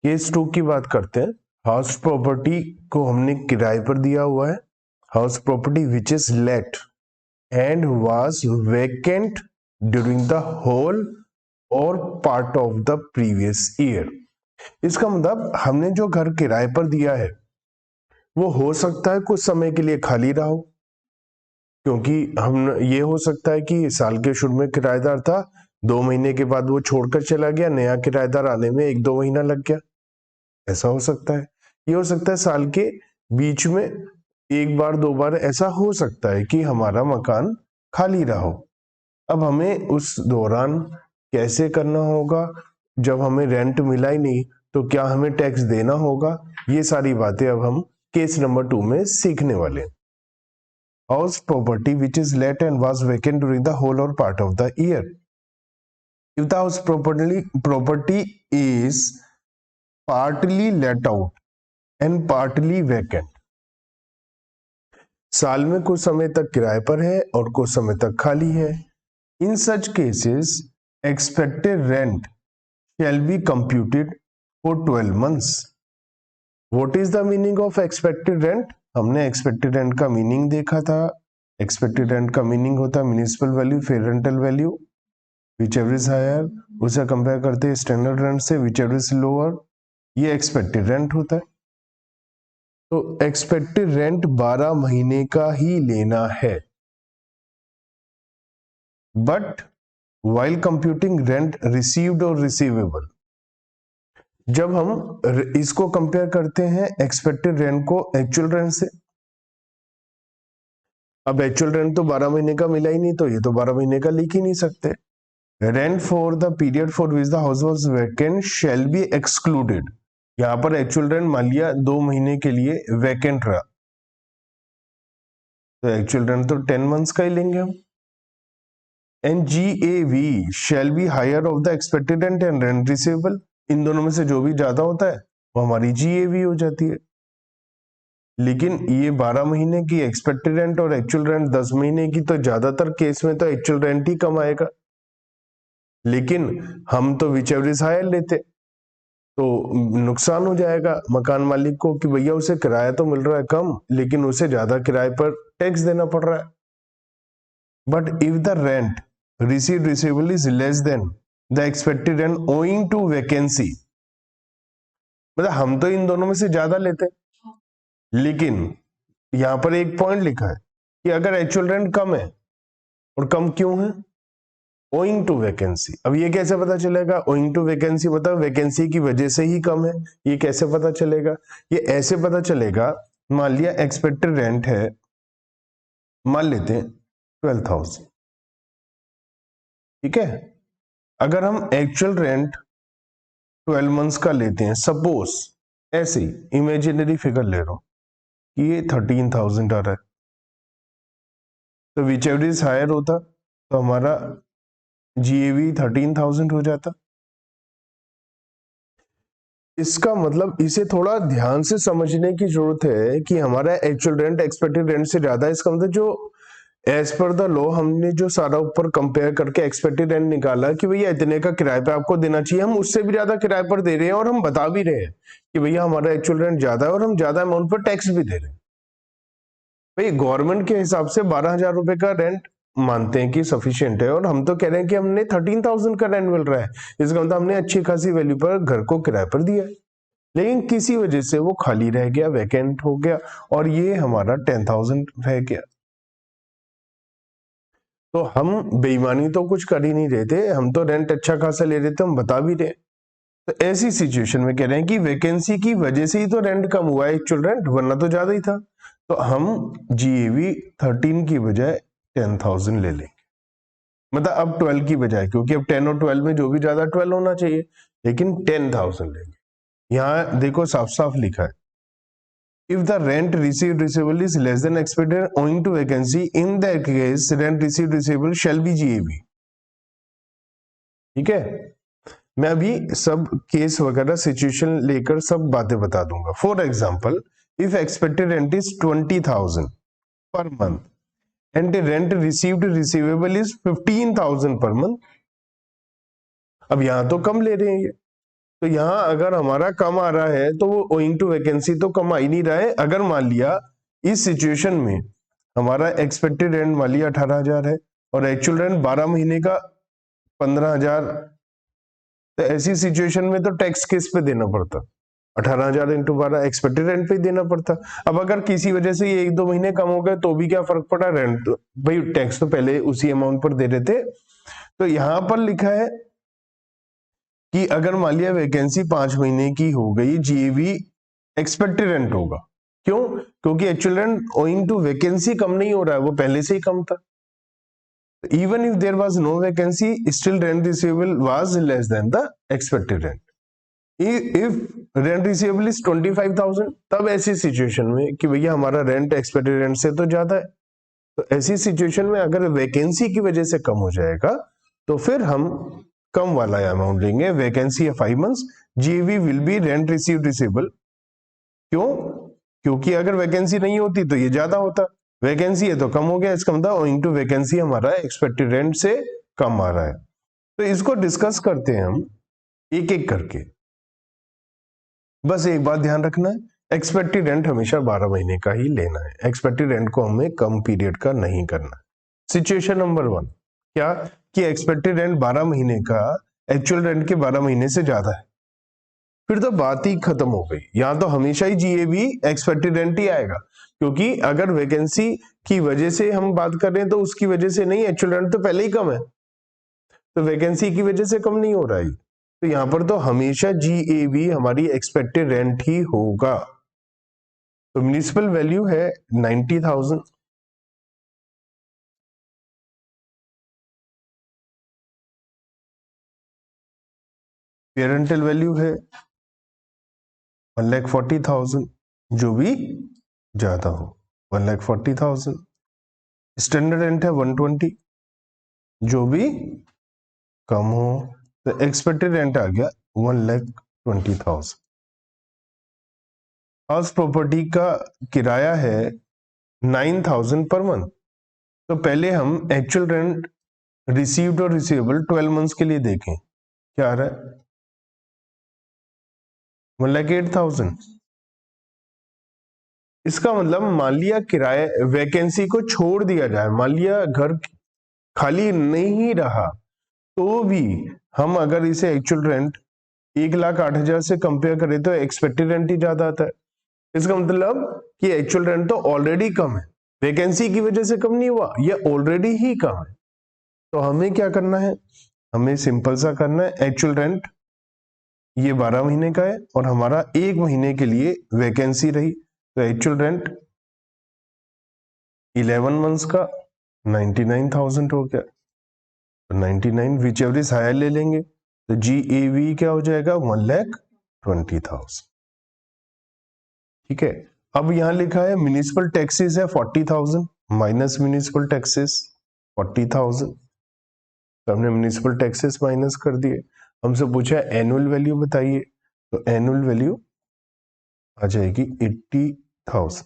Case 2 की बात करते हैं। हाउस प्रॉपर्टी को हमने किराए पर दिया हुआ है। House property which is let and was vacant during the whole or part of the previous year. इसका मतलब हमने जो घर किराए पर दिया है वो हो सकता है कुछ समय के लिए खाली रहा हो, क्योंकि हम ये हो सकता है कि साल के शुरू में किराएदार था, 2 महीने के बाद वो छोड़कर चला गया, नया किराएदार आने में 1-2 महीना लग गया, ऐसा हो सकता है। ये हो सकता है साल के बीच में 1 बार 2 बार ऐसा हो सकता है कि हमारा मकान खाली रहा हो। अब हमें उस दौरान कैसे करना होगा, जब हमें रेंट मिला ही नहीं तो क्या हमें टैक्स देना होगा, ये सारी बातें अब हम केस नंबर 2 में सीखने वाले हैं। House property which is let and was vacant during the whole or part of the year. If the house property is partly let out and partly vacant, साल में कुछ समय तक किराए पर है और कुछ समय तक खाली है, in such cases expected rent shall be computed for 12 months. What is the meaning of expected rent? हमने एक्सपेक्टेड रेंट का मीनिंग देखा था। एक्सपेक्टेड रेंट का मीनिंग होता है municipal value fair rental value, whichever is higher, उसे compare करते हैं स्टैंडर्ड रेंट से, व्हिचएवर इज लोअर, ये एक्सपेक्टेड रेंट होता है। तो एक्सपेक्टेड रेंट 12 महीने का ही लेना है, but while computing rent received और रिसीवेबल, जब हम इसको कंपेयर करते हैं एक्सपेक्टेड रेंट को एक्चुअल रेंट से, अब एक्चुअल रेंट तो 12 महीने का मिला ही नहीं, तो ये तो 12 महीने का लिख ही नहीं सकते। Rent for the period for which the house was vacant shall be excluded, यहां पर एक्चुअल रेंट मान लिया 2 महीने के लिए वैकेंट रहा, तो एक्चुअल रेंट तो 10 मंथ्स का ही लेंगे हम। And GAV shall be higher of the expected rent and rent receivable, इन दोनों में से जो भी ज्यादा होता है वो हमारी GAV हो जाती है। लेकिन ये 12 महीने की एक्सपेक्टेड रेंट और एक्चुअल रेंट 10 महीने की, तो ज्यादातर केस में तो एक्चुअल रेंट ही कम आएगा, लेकिन हम तो व्हिचएवर इज हायर लेते, तो नुकसान हो जाएगा मकान मालिक को कि भैया उसे किराया तो मिल रहा है कम, लेकिन उसे ज्यादा किराए पर टैक्स देना पड़ रहा है। But if the rent received receivable is less than the expected rent owing to vacancy, मतलब हम तो इन दोनों में से ज्यादा लेते, लेकिन यहां पर एक पॉइंट लिखा है कि अगर एक्चुअल रेंट कम है, और कम क्यों है, ओइंग टू वैकेंसी। अब ये कैसे पता चलेगा, ओइंग टू वैकेंसी मतलब वैकेंसी की वजह से ही कम है, ये कैसे पता चलेगा, ये ऐसे पता चलेगा, मान लिया एक्सपेक्टेड रेंट है, मान लेते हैं 12,000, ठीक है। अगर हम एक्चुअल रेंट 12 मंथ्स का लेते हैं, सपोज ऐसे ही इमेजिनरी फिगर ले रहा हूं कि ये 13,000 आ रहा है, तो व्हिचएवर इज हायर होता तो हमारा GAV 13,000 हो जाता। इसका मतलब इसे थोड़ा ध्यान से समझने की जरूरत है कि हमारा एक्चुअल रेंट एक्सपेक्टेड रेंट से ज्यादा है। इसका मतलब जो एज पर द लॉ हमने जो सारा ऊपर कंपेयर करके एक्सपेक्टेड रेंट निकाला कि भैया इतने का किराए पे आपको देना चाहिए, हम उससे भी ज्यादा किराए पर दे रहे हैं, और हम बता भी रहे हैं कि भैया हमारा एक्चुअल रेंट ज्यादा है और हम ज्यादा अमाउंट पर टैक्स भी दे रहे हैं। भाई गवर्नमेंट के हिसाब से 12,000 रुपए का रेंट मानते हैं कि सफिशिएंट है, और हम तो कह रहे हैं कि हमने 13,000 का रेंट मिल रहा है, इसका मतलब हमने अच्छी खासी वैल्यू पर घर को किराए पर दिया है, लेकिन किसी वजह से वो खाली रह गया, वैकेंट हो गया, और ये हमारा 10,000 रह गया। तो हम बेईमानी तो कुछ कर ही नहीं रहे थे, हम तो रेंट अच्छा खासा ले रहे थे, हम बता भी रहे। तो ऐसी सिचुएशन में कह रहे हैं कि वैकेंसी की वजह से ही तो रेंट कम हुआ है एक्चुअल रेंट, वरना तो ज्यादा ही था, तो हम GAV 13 की बजाय 10,000 ले लेंगे, मतलब अब 12 की बजाय, क्योंकि अब 10 और 12 में जो भी ज्यादा 12 होना चाहिए, लेकिन 10,000 लेंगे। यहां देखो साफ साफ लिखा है, if the rent received receivable is less than expected owing to vacancy, in that case rent received receivable shall be GAV, ठीक है। मैं अभी सब केस वगैरह सिचुएशन लेकर सब बातें बता दूंगा। For example, if expected rent is 20,000 per month and rent received receivable is 15,000 per month, अब यहां तो कम ले रहे हैं ये, तो यहाँ अगर हमारा कम आ रहा है तो वो ओइंग टू वैकेंसी तो कम आ ही नहीं रहा है। अगर मान लिया इस सिचुएशन में हमारा एक्सपेक्टेड रेंट मान लिया 18,000 है और एक्चुअल रेंट 12 महीने का 15,000, तो ऐसी सिचुएशन में तो टैक्स किस पे देना पड़ता? 18,000 इंटू 12 एक्सपेक्टेड रेंट पे ही देना पड़ता। अब अगर किसी वजह से ये 1-2 महीने कम हो गए तो भी क्या फर्क पड़ा? रेंट तो भाई टैक्स तो पहले उसी अमाउंट पर दे रहे थे। तो यहां पर लिखा है कि अगर मान लिया वैकेंसी 5 महीने की हो गई, जीएवी एक्सपेक्टेड रेंट होगा। क्यों? क्योंकि actual rent owing to vacancy कम नहीं हो रहा है, वो पहले से ही कम था। Even if there was no vacancy, still rent receivable was less than the expected rent. If rent receivable is 25,000, तब ऐसी सिचुएशन में कि भैया हमारा रेंट एक्सपेक्टेड रेंट से तो ज्यादा है, तो ऐसी सिचुएशन में अगर वैकेंसी की वजह से कम हो जाएगा तो फिर हम कम वाला अमाउंट देंगे। वैकेंसी है 5 months, जीवी will be rent received receivable. क्यों? क्योंकि अगर वैकेंसी नहीं होती तो ये ज्यादा होता, वैकेंसी है तो कम हो गया, इसका मतलब ओइंग टू वैकेंसी हमारा एक्सपेक्टेड रेंट से कम आ रहा है। तो इसको डिस्कस करते हैं हम एक एक करके। बस एक बात ध्यान रखना है, एक्सपेक्टेड रेंट हमेशा 12 महीने का ही लेना है, एक्सपेक्टेड रेंट को हमें कम पीरियड का नहीं करना। सिचुएशन नंबर 1 क्या कि एक्सपेक्टेड रेंट 12 महीने का एक्चुअल रेंट के 12 महीने से ज्यादा है, फिर तो बात ही खत्म हो गई। यहां तो हमेशा ही जीएबी एक्सपेक्टेड रेंट ही आएगा, क्योंकि अगर वैकेंसी की वजह से हम बात कर रहे हैं तो उसकी वजह से नहीं, एक्चुअल रेंट तो पहले ही कम है, तो वैकेंसी की वजह से कम नहीं हो रहा है। तो यहां पर तो हमेशा जीएबी हमारी एक्सपेक्टेड रेंट ही होगा। तो म्युनिसिपल वैल्यू है 90,000, पेरेंटल वैल्यू है 1,40,000, जो भी ज्यादा हो 1,40,000, स्टैंडर्ड रेंट है 120, जो भी कम हो, तो एक्सपेक्टेड रेंट आ गया 1,20,000। हाउस प्रॉपर्टी का किराया है 9,000 पर मंथ। तो पहले हम एक्चुअल रेंट रिसीव्ड और रिसीवेबल 12 मंथ्स के लिए देखें, क्या आ रहा है? 1,08,000। इसका मतलब मान लिया किराए वैकेंसी को छोड़ दिया जाए, मान लिया घर खाली नहीं रहा, तो भी हम अगर इसे एक्चुअल रेंट 1,08,000 से कंपेयर करें तो एक्सपेक्टेड रेंट ही ज्यादा आता है। इसका मतलब कि एक्चुअल रेंट तो ऑलरेडी कम है, वैकेंसी की वजह से कम नहीं हुआ, ये ऑलरेडी ही कम है। तो हमें क्या करना है? हमें सिंपल सा करना है, एक्चुअल रेंट ये 12 महीने का है और हमारा 1 महीने के लिए वैकेंसी रही, तो एक्चुअल रेंट 11 मंथ्स का 99,000 हो गया। तो 99 विच एवर इज हायर ले लेंगे, तो जीएवी क्या हो जाएगा? 1,20,000। ठीक है। अब यहां लिखा है म्युनिसिपल टैक्सेस है 40,000 माइनस म्युनिसिपल टैक्सेस 40,000, तो हमने म्युनिसिपल टैक्सेस माइनस कर दिए। हमसे पूछा एनुअल वैल्यू बताइए, तो एनुअल वैल्यू आ जाएगी 80,000।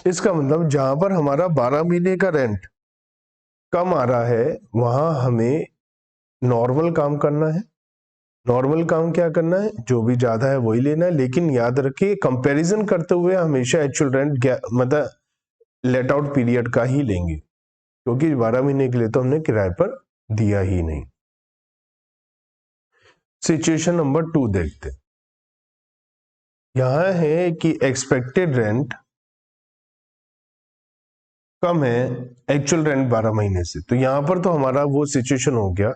इसका मतलब जहां पर हमारा 12 महीने का रेंट कम आ रहा है वहां हमें नॉर्मल काम करना है। नॉर्मल काम क्या करना है? जो भी ज्यादा है वही लेना है, लेकिन याद रखिए कंपैरिजन करते हुए हमेशा एक्चुअल रेंट मतलब लेट आउट पीरियड का ही लेंगे, क्योंकि 12 महीने के लिए तो हमने किराए पर दिया ही नहीं। सिचुएशन नंबर 2 देखते हैं। यहां है कि एक्सपेक्टेड रेंट कम है एक्चुअल रेंट 12 महीने से, तो यहां पर तो हमारा वो सिचुएशन हो गया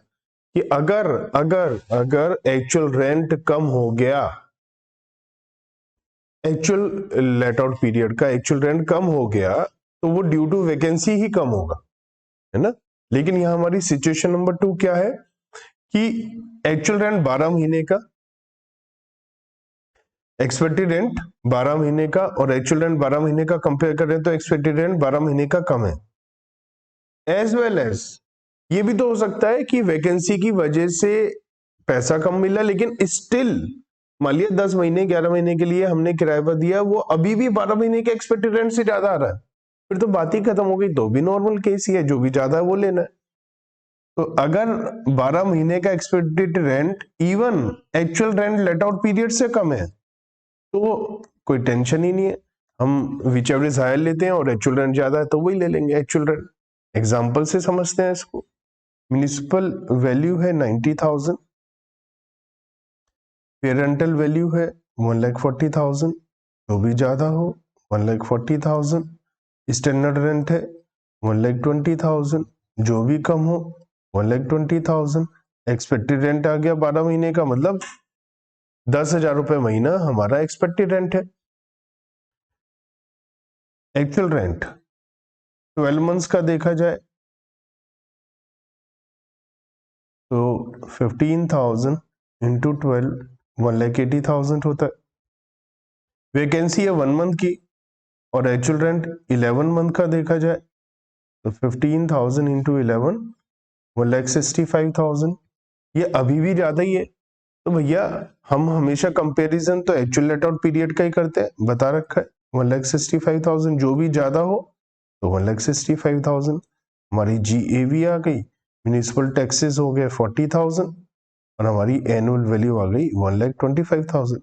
कि अगर अगर अगर एक्चुअल रेंट कम हो गया, एक्चुअल लेट आउट पीरियड का एक्चुअल रेंट कम हो गया, तो वो ड्यू टू वैकेंसी ही कम होगा, है ना। लेकिन यहां हमारी सिचुएशन नंबर 2 क्या है कि एक्चुअल रेंट 12 महीने का, एक्सपेक्टेड रेंट 12 महीने का और एक्चुअल रेंट 12 महीने का कंपेयर करें तो एक्सपेक्टेड रेंट 12 महीने का कम है। एज वेल एज ये भी तो हो सकता है कि वैकेंसी की वजह से पैसा कम मिला, लेकिन स्टिल मान लिया 10 महीने 11 महीने के लिए हमने किराए पर दिया, वो अभी भी 12 महीने के एक्सपेक्टेड रेंट से ज्यादा आ रहा है, फिर तो बात ही खत्म हो गई। तो भी नॉर्मल केस ही है, जो भी ज्यादा है वो लेना है। तो अगर 12 महीने का expected rent even actual rent late out period से कम है तो कोई टेंशन ही नहीं है, हम विच एवर इज हायर लेते हैं, और एक्चुअल रेंट ज्यादा है तो वही ले लेंगे एक्चुअल रेंट। एग्जांपल से समझते हैं इसको। म्युनिसिपल वैल्यू है 90,000, पे रेंटल वैल्यू है 1,40,000, जो भी ज्यादा हो 1,40,000, स्टैंडर्ड रेंट है 1,20,000, जो भी कम हो 1,20,000, एक्सपेक्टेड रेंट आ गया 12 महीने का, मतलब 10,000 रुपए महीना हमारा एक्सपेक्टेड रेंट है। एक्चुअल रेंट 12 मंथ्स का देखा जाए तो 15,000 इंटू 12 1,80,000 होता है। वैकेंसी है 1 मंथ की और एक्चुअल रेंट 11 मंथ का देखा जाए तो 15,000 इंटू 11 1,65,000, ये अभी भी ज्यादा ही है। तो भैया हम हमेशा कंपैरिजन तो एक्चुअल लेट आउट पीरियड का ही करते हैं, बता रखा है 1,65,000, जो भी ज्यादा हो तो 1,65,000। हमारी GAV आ गई, म्युनिसिपल टैक्सेस हो गए 40,000 और हमारी एनुअल वैल्यू आ गई 1,25,000।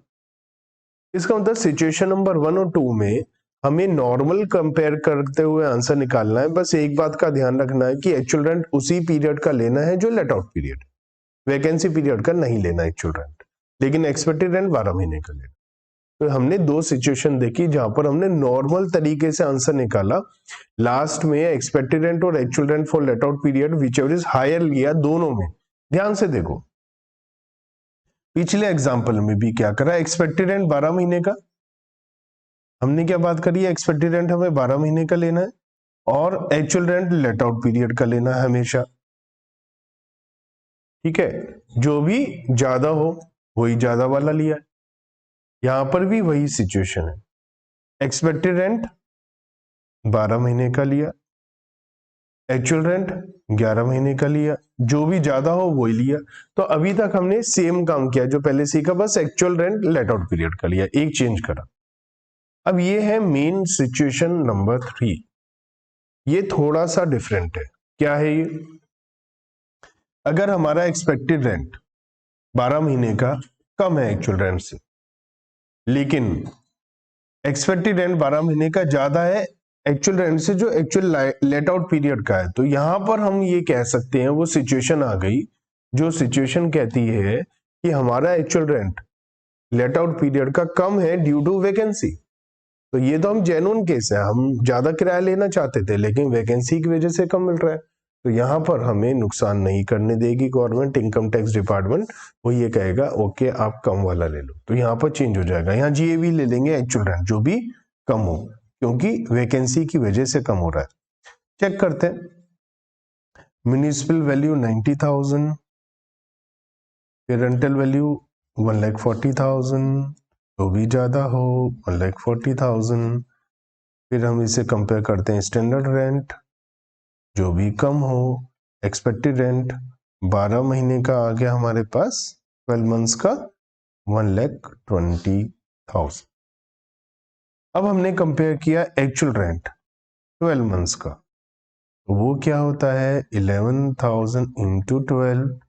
इसका मतलब सिचुएशन नंबर 1 और 2 में हमें नॉर्मल कंपेयर करते हुए आंसर निकालना है। बस एक बात का ध्यान रखना है कि एक्चुअल रेंट उसी पीरियड का लेना है जो late out period, vacancy period का नहीं लेना एक्चुअल रेंट, लेकिन एक्सपेक्टेड रेंट 12 महीने का लेना। तो हमने दो सिचुएशन देखी जहां पर हमने नॉर्मल तरीके से आंसर निकाला। लास्ट में एक्सपेक्टेड रेंट और actual rent for let out period whichever is higher लिया, दोनों में। ध्यान से देखो पिछले एग्जांपल में भी क्या करा, एक्सपेक्टेड रेंट 12 महीने का, हमने क्या बात करी है, एक्सपेक्टेड रेंट हमें 12 महीने का लेना है और actual rent late out period का लेना है हमेशा। ठीक है, जो भी ज्यादा हो वही ज्यादा वाला लिया है। यहां पर भी वही सिचुएशन है, एक्सपेक्टेड रेंट 12 महीने का लिया, एक्चुअल रेंट 11 महीने का लिया, जो भी ज्यादा हो वही लिया। तो अभी तक हमने सेम काम किया जो पहले सीखा, बस actual rent late out period का लिया, एक चेंज करा। अब ये है मेन सिचुएशन नंबर 3, ये थोड़ा सा डिफरेंट है। क्या है ये, अगर हमारा एक्सपेक्टेड रेंट 12 महीने का कम है एक्चुअल रेंट से, लेकिन एक्सपेक्टेड रेंट 12 महीने का ज्यादा है एक्चुअल रेंट से जो एक्चुअल लेट आउट पीरियड का है, तो यहां पर हम ये कह सकते हैं वो सिचुएशन आ गई जो सिचुएशन कहती है कि हमारा actual rent late out period का कम है ड्यू टू वैकेंसी। तो ये तो हम जेन्युइन केस है, हम ज्यादा किराया लेना चाहते थे लेकिन वैकेंसी की वजह से कम मिल रहा है, तो यहाँ पर हमें नुकसान नहीं करने देगी गवर्नमेंट, इनकम टैक्स डिपार्टमेंट। वो ये कहेगा ओके आप कम वाला ले लो, तो यहाँ पर चेंज हो जाएगा, यहाँ GAV ले लेंगे एक्चुअल रेंट जो भी कम हो, क्योंकि वैकेंसी की वजह से कम हो रहा है। चेक करते हैं, म्युनिसिपल वैल्यू 90,000, रेंटल वैल्यू 1,40,000, जो भी ज्यादा हो 1,40,000। फिर हम इसे कंपेयर करते हैं स्टैंडर्ड रेंट, जो भी कम हो, एक्सपेक्टेड रेंट 12 महीने का आ गया हमारे पास, 12 मंथ्स का 1,20,000। अब हमने कंपेयर किया एक्चुअल रेंट 12 मंथ्स का, तो वो क्या होता है 11,000 इंटू 12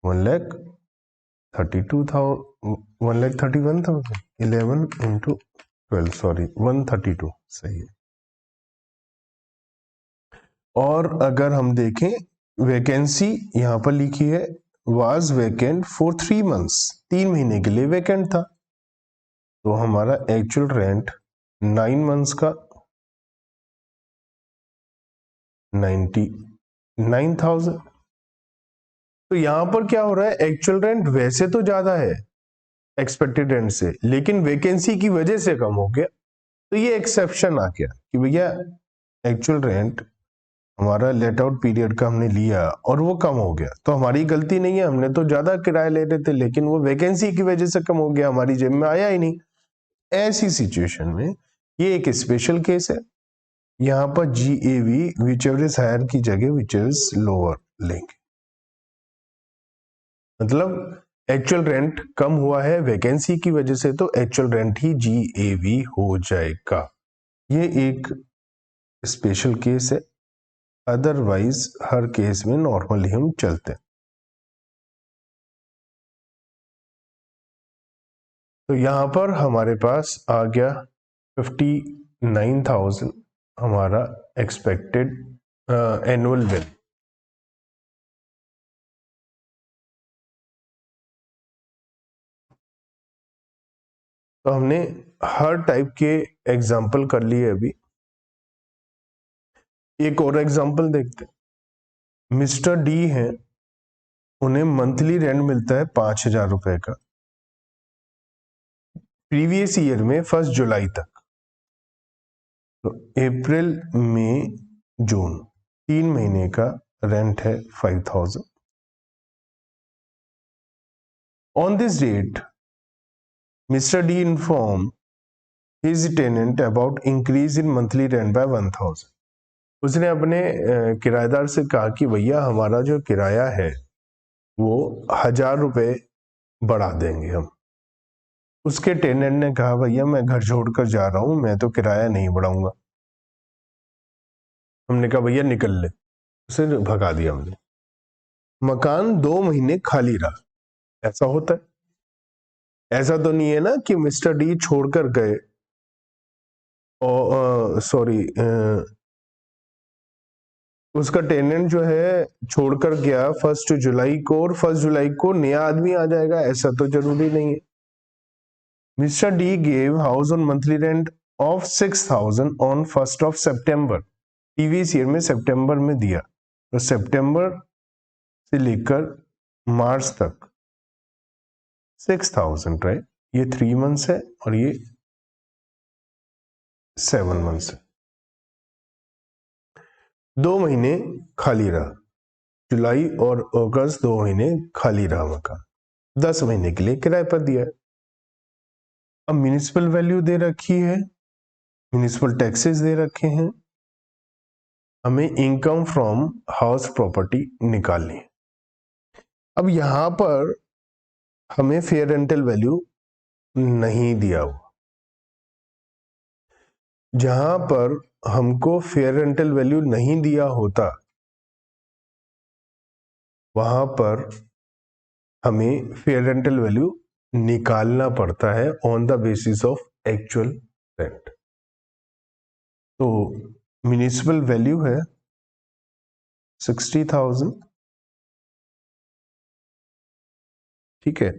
1,32,000 1,31,000, 11 इंटू 12 सॉरी 132 सही है। और अगर हम देखें वैकेंसी यहां पर लिखी है वाज वैकेंट फॉर 3 मंथ्स, 3 महीने के लिए वैकेंट था, तो हमारा एक्चुअल रेंट 9 मंथ्स का 99,000। तो यहां पर क्या हो रहा है, एक्चुअल रेंट वैसे तो ज्यादा है एक्सपेक्टेड रेंट से, लेकिन वैकेंसी की वजह से कम हो गया। तो ये एक्सेप्शन आ गया कि भैया एक्चुअल रेंट हमारा लेट आउट पीरियड का हमने लिया और वो कम हो गया, तो हमारी गलती नहीं है, हमने तो ज्यादा किराया ले रहे थे लेकिन वो वैकेंसी की वजह से कम हो गया, हमारी जेब में आया ही नहीं। ऐसी सिचुएशन में ये एक स्पेशल केस है, यहाँ पर GAV व्हिचएवर इज हायर की जगह व्हिचएवर इज लोअर लेंगे, मतलब एक्चुअल रेंट कम हुआ है वैकेंसी की वजह से, तो एक्चुअल रेंट ही GAV हो जाएगा। ये एक स्पेशल केस है। अदरवाइज हर केस में नॉर्मली हम चलते हैं। तो यहां पर हमारे पास आ गया 59,000 हमारा एक्सपेक्टेड एनुअल बिल। तो हमने हर टाइप के एग्जाम्पल कर लिए अभी। एक और एग्जाम्पल देखते हैं। मिस्टर डी हैं, उन्हें मंथली रेंट मिलता है 5,000 रुपए का प्रीवियस ईयर में 1 जुलाई तक। तो अप्रैल, मई, जून 3 महीने का रेंट है 5,000। On this date Mr D inform his tenant about increase in monthly rent by 1,000। उसने अपने किराएदार से कहा कि भैया हमारा जो किराया है वो 1,000 रुपए बढ़ा देंगे हम। उसके टेनेंट ने कहा भैया मैं घर छोड़कर जा रहा हूं, मैं तो किराया नहीं बढ़ाऊंगा। हमने कहा भैया निकल ले, उसे भगा दिया हमने। मकान 2 महीने खाली रहा। ऐसा होता है, ऐसा तो नहीं है ना कि मिस्टर डी छोड़कर गए और उसका टेनेंट जो है छोड़कर गया 1 जुलाई को और 1 जुलाई को नया आदमी आ जाएगा, ऐसा तो जरूरी नहीं है। Mister D gave house on monthly rent of 6,000 on 1 September. Previous year में सितंबर में दिया, तो सितंबर से लेकर मार्च तक 6,000, राइट। ये 3 मंथ्स है और ये 7 मंथ्स है। 2 महीने खाली रहा, जुलाई और अगस्त 2 महीने खाली रहा मकान, 10 महीने के लिए किराए पर दिया है। अब म्युनिसिपल वैल्यू दे रखी है, म्युनिसिपल टैक्सेस दे रखे हैं, हमें इनकम फ्रॉम हाउस प्रॉपर्टी निकालनी है। अब यहां पर हमें फेयर रेंटल वैल्यू नहीं दिया हुआ। जहां पर हमको फेयर रेंटल वैल्यू नहीं दिया होता वहां पर हमें फेयर रेंटल वैल्यू निकालना पड़ता है on the basis of actual rent. तो म्युनिसिपल वैल्यू है 60,000, ठीक है।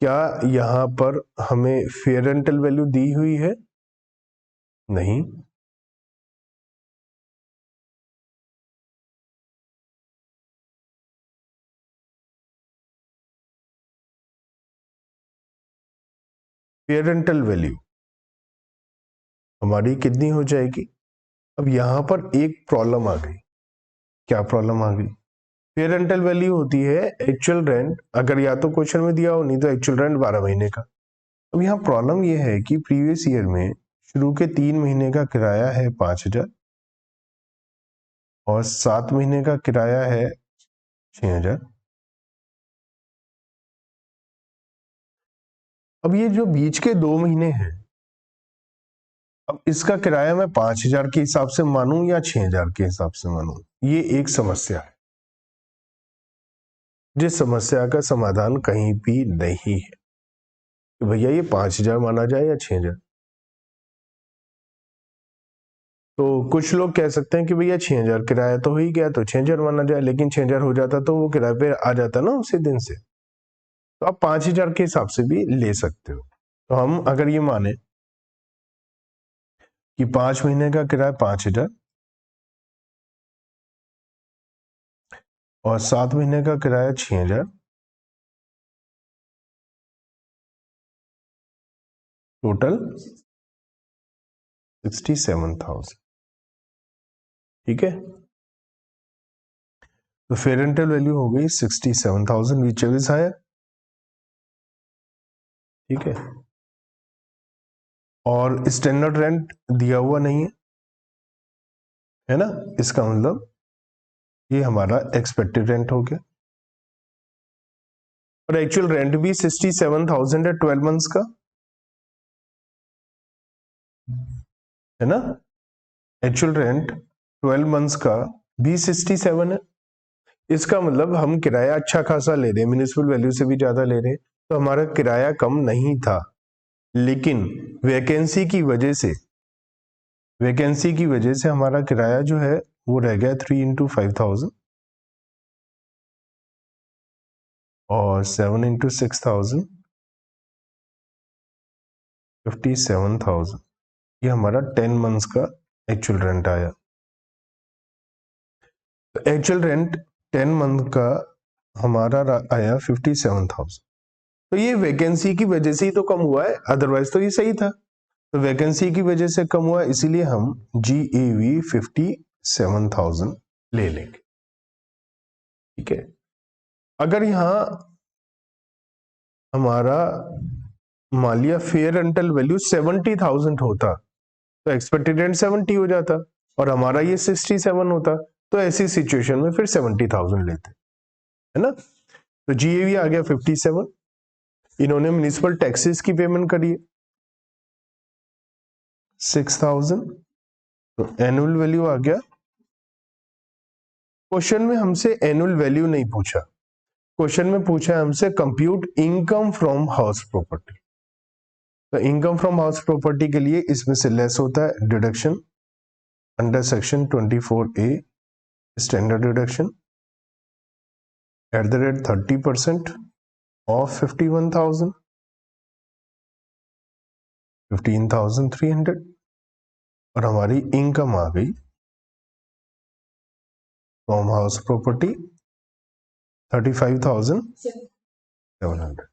क्या यहां पर हमें फेयर रेंटल वैल्यू दी हुई है? नहीं। फेयर रेंटल वैल्यू हमारी कितनी हो जाएगी? अब यहां पर एक प्रॉब्लम आ गई। क्या प्रॉब्लम आ गई? फेयर रेंटल वैल्यू होती है एक्चुअल रेंट, अगर या तो क्वेश्चन में दिया हो, नहीं तो एक्चुअल रेंट 12 महीने का। अब यहाँ प्रॉब्लम यह है कि प्रीवियस ईयर में शुरू के 3 महीने का किराया है 5,000 और 7 महीने का किराया है 6,000। अब ये जो बीच के 2 महीने हैं, अब इसका किराया मैं 5,000 के हिसाब से मानूं या 6,000 के हिसाब से मानूं, ये एक समस्या है। जिस समस्या का समाधान कहीं भी नहीं है कि भैया ये 5,000 माना जाए या 6,000। तो कुछ लोग कह सकते हैं कि भैया 6,000 किराया तो हो ही गया, तो 6,000 माना जाए, लेकिन 6,000 हो जाता तो वो किराए पे आ जाता ना उसी दिन से। तो आप 5,000 के हिसाब से भी ले सकते हो। तो हम अगर ये माने कि 5 महीने का किराया 5,000 और 7 महीने का किराया 6,000, टोटल 67,000, ठीक है। तो फेयर रेंटल वैल्यू हो गई 67,000, विच इज हायर, ठीक है। और स्टैंडर्ड रेंट दिया हुआ नहीं है ना, इसका मतलब ये हमारा एक्सपेक्टेड रेंट हो गया। और एक्चुअल रेंट भी 67,000 है 12 मंथ्स का, है ना। एक्चुअल रेंट 12 मंथ्स का भी 67 है। इसका मतलब हम किराया अच्छा खासा ले रहे हैं, म्युनिसिपल वैल्यू से भी ज्यादा ले रहे हैं, तो हमारा किराया कम नहीं था। लेकिन वैकेंसी की वजह से हमारा किराया जो है वो रह गया 3 इंटू 5000 और 7 इंटू 6000 57,000। ये हमारा 10 मंथ्स का एक्चुअल रेंट आया। तो एक्चुअल रेंट 10 मंथ का हमारा आया 57,000। तो ये वैकेंसी की वजह से ही तो कम हुआ है, अदरवाइज तो ये सही था। तो वैकेंसी की वजह से कम हुआ, इसीलिए हम GAV 57,000 ले लेंगे। ठीक है। अगर यहां हमारा मान लिया फेयर रेंटल वैल्यू 70,000 होता तो एक्सपेक्टेड रेंट 70 हो जाता और हमारा ये 67 होता, तो ऐसी सिचुएशन में फिर 70,000 लेते, है ना। तो GAV आ गया 57। इन्होंने म्युनिसिपल टैक्सेस की पेमेंट करी है 6,000, तो एनुअल वैल्यू आ गया। क्वेश्चन में हमसे एनुअल वैल्यू नहीं पूछा, क्वेश्चन में पूछा है हमसे compute income from house property. तो इनकम फ्रॉम हाउस प्रॉपर्टी के लिए इसमें से लेस होता है deduction under section 24A standard deduction at the rate 30% of 51,000 15,300 और हमारी इनकम आ गई फ्रॉम हाउस प्रॉपर्टी 35,700।